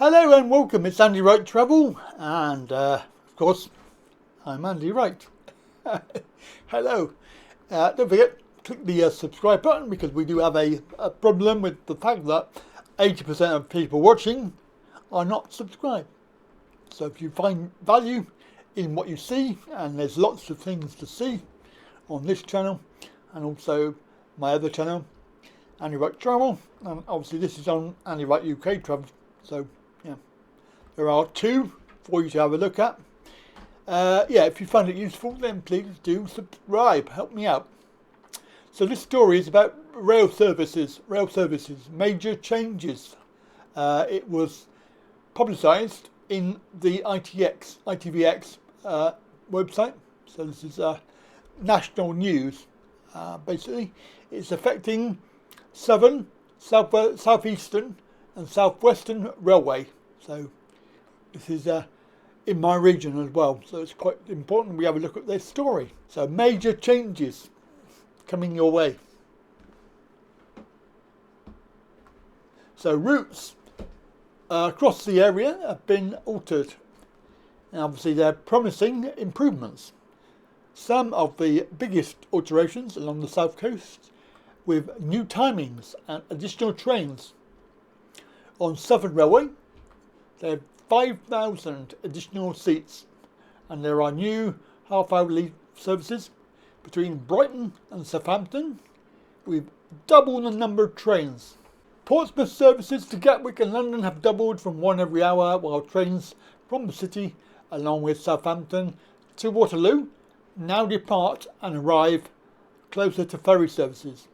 Hello and welcome, it's Andy Wright Travel, and of course I'm Andy Wright. Hello, don't forget click the subscribe button, because we do have a problem with the fact that 80% of people watching are not subscribed. So if you find value in what you see, and there's lots of things to see on this channel and also my other channel, Andy Wright Travel, and obviously this is on Andy Wright UK Travel, so yeah, there are two for you to have a look at. Yeah, if you find it useful, then please do subscribe, help me out. So this story is about rail services, major changes. It was publicised in the ITVX website, so this is national news. Basically, it's affecting Southern, South Eastern and South Western Railway. So this is in my region as well, so it's quite important we have a look at this story. So major changes coming your way. So routes across the area have been altered, and obviously they're promising improvements. Some of the biggest alterations along the south coast, with new timings and additional trains. On Southern Railway, they have 5,000 additional seats, and there are new half-hourly services between Brighton and Southampton, with double the number of trains. Portsmouth services to Gatwick and London have doubled from one every hour, while trains from the city, along with Southampton to Waterloo, now depart and arrive closer to ferry services.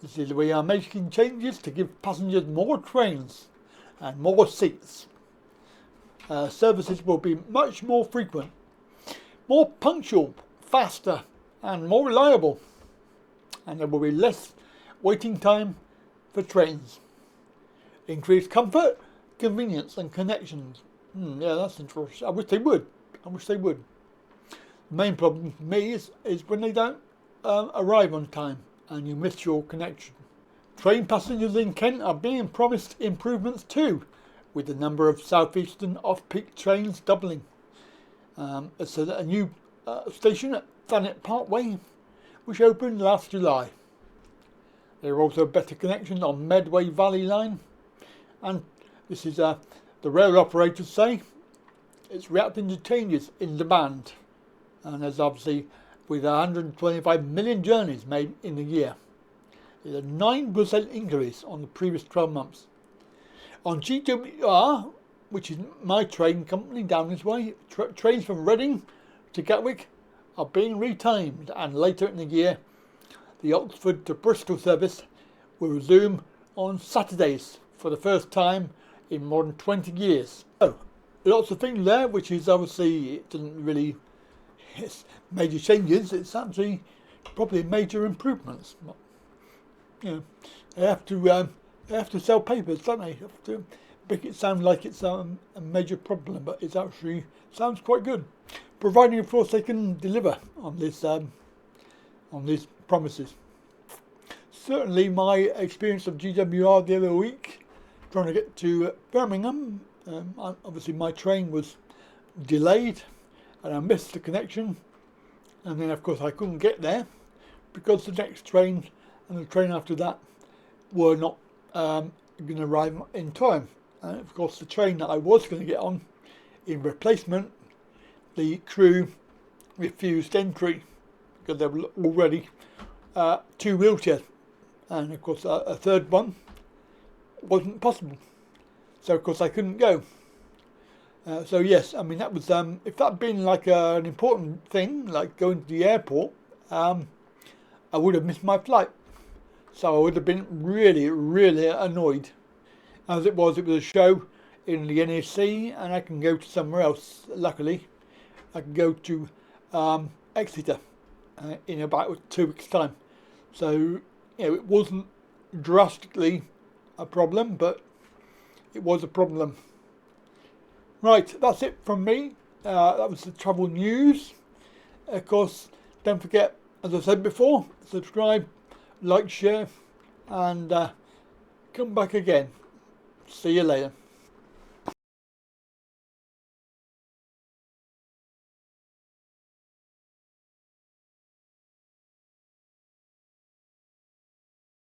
This is, we are making changes to give passengers more trains and more seats. Services will be much more frequent, more punctual, faster and more reliable, and there will be less waiting time for trains. Increased comfort, convenience and connections. Yeah, that's interesting. I wish they would. The main problem for me is when they don't arrive on time and you miss your connection. Train passengers in Kent are being promised improvements too, with the number of southeastern off-peak trains doubling. It's a new station at Thanet Parkway, which opened last July. There are also better connections on Medway Valley Line, and this is the rail operators say it's reacting to changes in demand, and there's obviously with 125 million journeys made in a year. There's a 9% increase on the previous 12 months. On GWR, which is my train company down this way, trains from Reading to Gatwick are being retimed, and later in the year the Oxford to Bristol service will resume on Saturdays for the first time in more than 20 years. So lots of things there, which is obviously, it doesn't really, it's major changes, it's actually probably major improvements. You know, they have to sell papers, don't they? They have to make it sound like it's a major problem, but it actually sounds quite good, providing of course they can deliver on these promises. Certainly my experience of GWR the other week, trying to get to Birmingham, obviously my train was delayed and I missed the connection, and then of course I couldn't get there because the next train and the train after that were not going to arrive in time. And of course the train that I was going to get on in replacement, the crew refused entry because there were already two wheelchairs, and of course a third one wasn't possible, so of course I couldn't go. So yes, I mean that was if that had been like an important thing like going to the airport, I would have missed my flight, so I would have been really annoyed. As it was a show in the NEC and I can go to somewhere else. Luckily I can go to Exeter in about 2 weeks time, so you know, it wasn't drastically a problem, but it was a problem. Right, that's it from me. That was the travel news. Of course, don't forget, as I said before, subscribe, like, share, and come back again. See you later.